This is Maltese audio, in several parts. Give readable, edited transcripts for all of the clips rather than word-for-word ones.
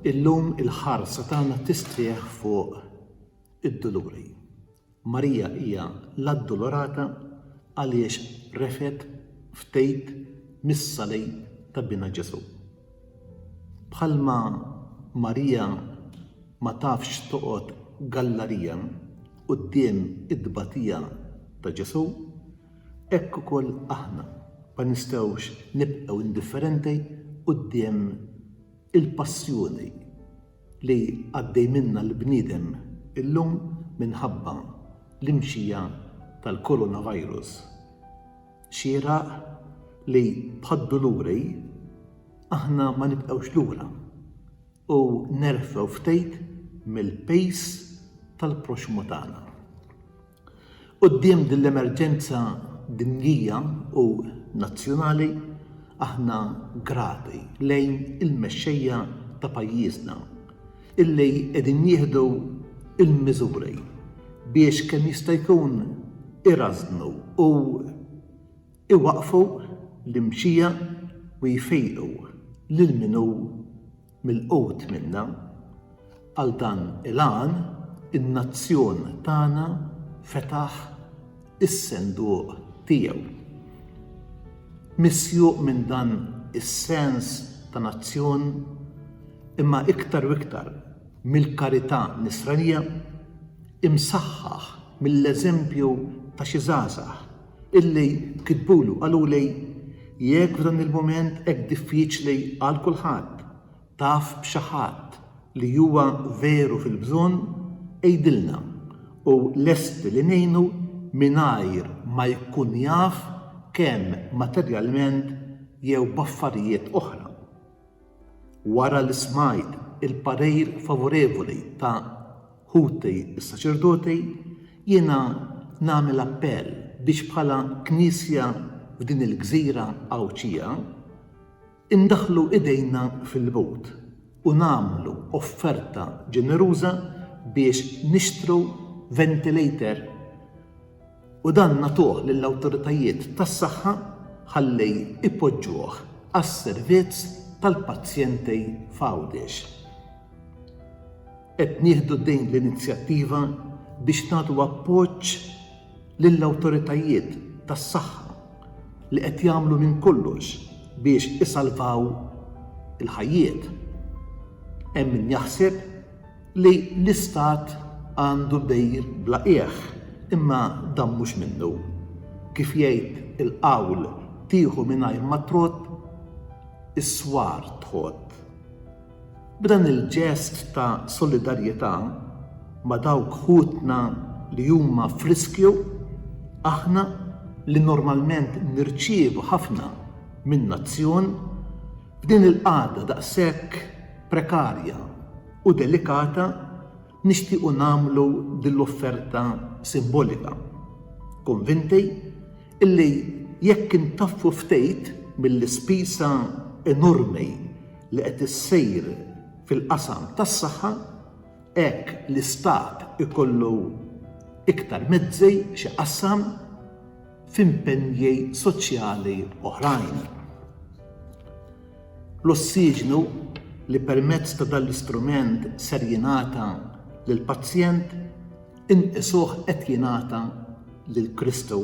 Illum il-ħarsa tagħna tistrieħ fuq id-Doluri. Marija hija l-addolorata għaliex refet ftejt mis-salej ta' bina Ġesu. Bħalma Marija ma tafx toqgħod gallerija quddiem id-dbatija ta' Ġesu, hekk ukoll aħna ma nistgħux nibqgħu indifferenti quddiem il-passjoni li għaddej minnha l-bniedem illum minħabba l-imxija tal-coronavirus. Xieraq li bħad-Doluri aħna ma nibqgħux lura u nerfgħu ftejt mill-pejs tal-proxmu tagħna. Quddiem din l-emerġenza dinjija u nazzjonali aħna grati lejn il-mexxejja ta' pajjiżna illi qegħdin jieħdu il-miżuri biex kemm jista' jkun irażnu u iwaqfu l-imxija u jfejqu lil min hu mill-qut minnha. Għal dan il-għan in-nazzjon tagħna fetaħ is-senduq tiegħu. Misjuq minn dan is-sens ta' nazzjon imma iktar u iktar mill-karità nisranija imsaħħaħ mill-eżempju ta' xi żgħażagħ illi kitbulu qaluli jekk f'dan il-mument hekk diffiċli għal kulħadd taf b'xi ħadd li huwa veru fil-bżonn ejdilna u lesti li ngħinu mingħajr ma jkun jaf kemm materjalment jew b'affarijiet oħra. Wara li smajt il-parir favorevoli ta' ħuti s-saċerdoti, jiena nagħmel appell biex bħala Knisja f'din il-gżira Awċija indaħħlu idejna fil-but u nagħmlu offerta ġeneruża biex nixtru ventilator u dan nagħtuh lill-awtoritajiet tas-saħħa ħalli ipoġġuh għas-servizz tal-pazjenti f'Għawdex. Qed nieħdu din l-inizjattiva biex nagħtu appoġġ lill-awtoritajiet tas-saħħa li qed jagħmlu minn kollox biex isalvaw il-ħajjiet. Hemm min jaħseb li l-istat għandu dejr bla qiegħ, imma dan mhux minnu. Kif jgħid il-qawl tieħu mingħajr ma trott, is-swar tħodd. B'dan il-ġest ta' solidarjetà ma' dawk ħutna li huma f'riskju, aħna li normalment nirċievu ħafna minn nazzjon f'din il-qagħda daqshekk prekarja u delikata nixtiequ nagħmlu din l-offerta simbolika. Konvinti illi jekk intaffu ftejt mill-ispisa enormi li qed issejr fil-qasam tas-saħħa, hekk l-istat ikollu iktar mezzi xi qassam f'impenji soċjali oħrajn. L-ossiġnu li permezz ta' dan l-istrument ser jingħata lill-pazjent inqisuh qed jingħata lil Kristu.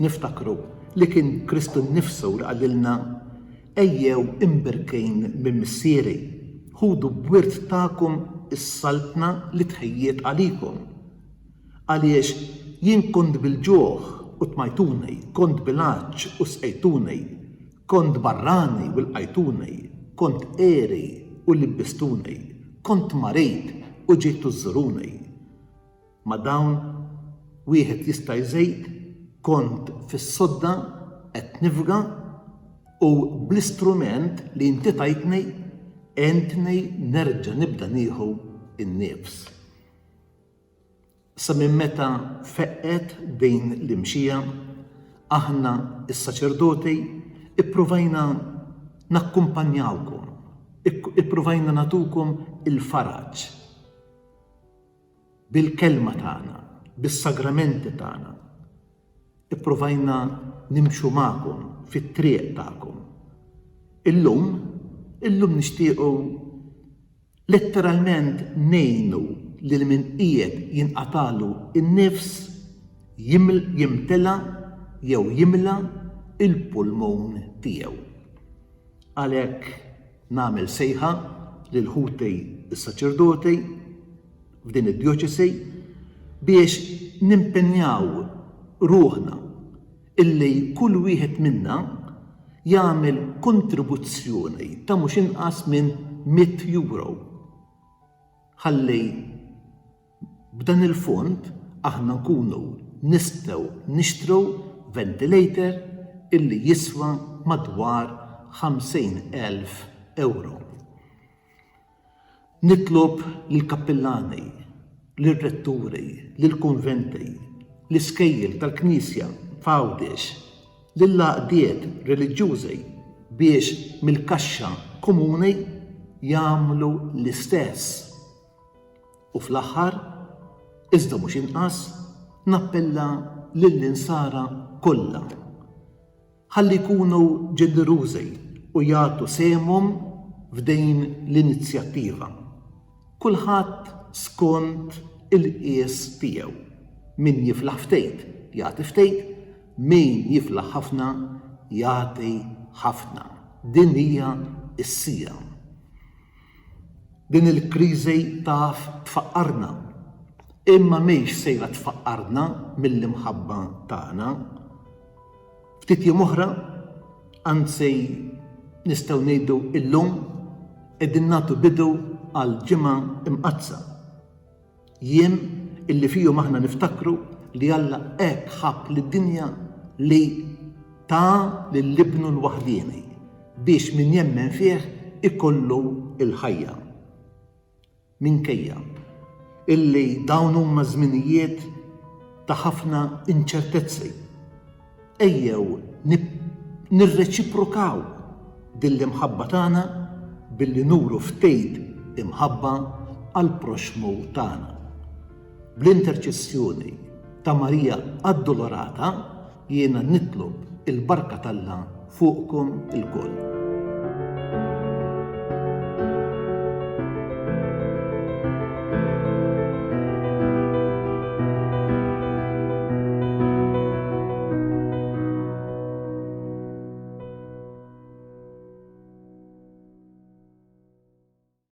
Niftakru li kien Kristu nnifsu li qalilna ejjew imbirkejn minn missieri, ħudu b'wirt tagħkom is-saltna li tħejjiet għalikom. Għaliex jien kont bil-ġuħ u tmajtuni, kont bil-għaġġ u sqejtuni, kont barrani u lqajtuni, kont qiegħri u libbistuni, kont marit u ġejtu żżuruni. Ma' dawn wieħed jista' jżejt kont fis-sodda qed nifga u bl-istrument li inti tajtni entni nerġa' nibda nieħu in-nifs. Sa minn meta feqqet din l-imxija, aħna is-saċerdoti ippruvajna nakkumpanjawkom, ippruvajna nagħtukom il-faraġġ bil-kelma tagħna, bis-sagramenti tagħna. Ippruvajna nimxu magħkom fit-triq tagħkom. Illum nixtiequ letteralment ngħinu lil min qiegħed jinqatalu n-nifs jimtela jew jimla il-pulmun tiegħu. Għalhekk nagħmel sejħa lil ħutej is-saċerdotej f'din id-djoċesi biex nimpenjaw ruħna illi kull wieħed minna jagħmel kontribuzzjoni ta' mhux inqas minn €100. Ħalli b'dan il-fond aħna nkunu nistgħu nixtru ventilator illi jiswa madwar €50,000. Nitlob lill-kappillani, lir-retturi, lill-kunventi, l-iskejjel tal-Knisja f'Għawdex, lill-għaqdiet reliġjużi biex mill-kaxxa komuni jagħmlu l-istess. U fl-aħħar, iżda mhux inqas, nappella lill-insara kollha ħalli jkunu ġenerużi u jagħtu sehmhom f'din l-inizjattiva. Kulħadd skont il-qies tiegħu. Min jiflaħ ftit jagħti ftit, min jiflaħ ħafna jagħti ħafna. Din hija s-sija. Din il-kriżi taf tfaqqarna, imma mhix sejra tfaqqarna mill-imħabba tagħna. Ftit jiem oħra, anzi nistgħu ngħidu illum qegħdin nagħtu bidu għal ġimgħa imqazza. Jiem illi fihom aħna niftakru li Alla hekk ħabb lid-dinja li ta' lill-ibnu l-waħdieni biex min jemmen fih ikollu il-ħajja. Minkejja illi dawn huma żminijiet ta' ħafna inċertezzi. Ejjew nirreċiprokaw dill-imħabba tagħna billi nuru ftit imħabba għall proxmu tagħna. Bl-interċessjoni ta' Marija Addolorata jiena nitlob il-barka t'Alla fuqkom ilkoll.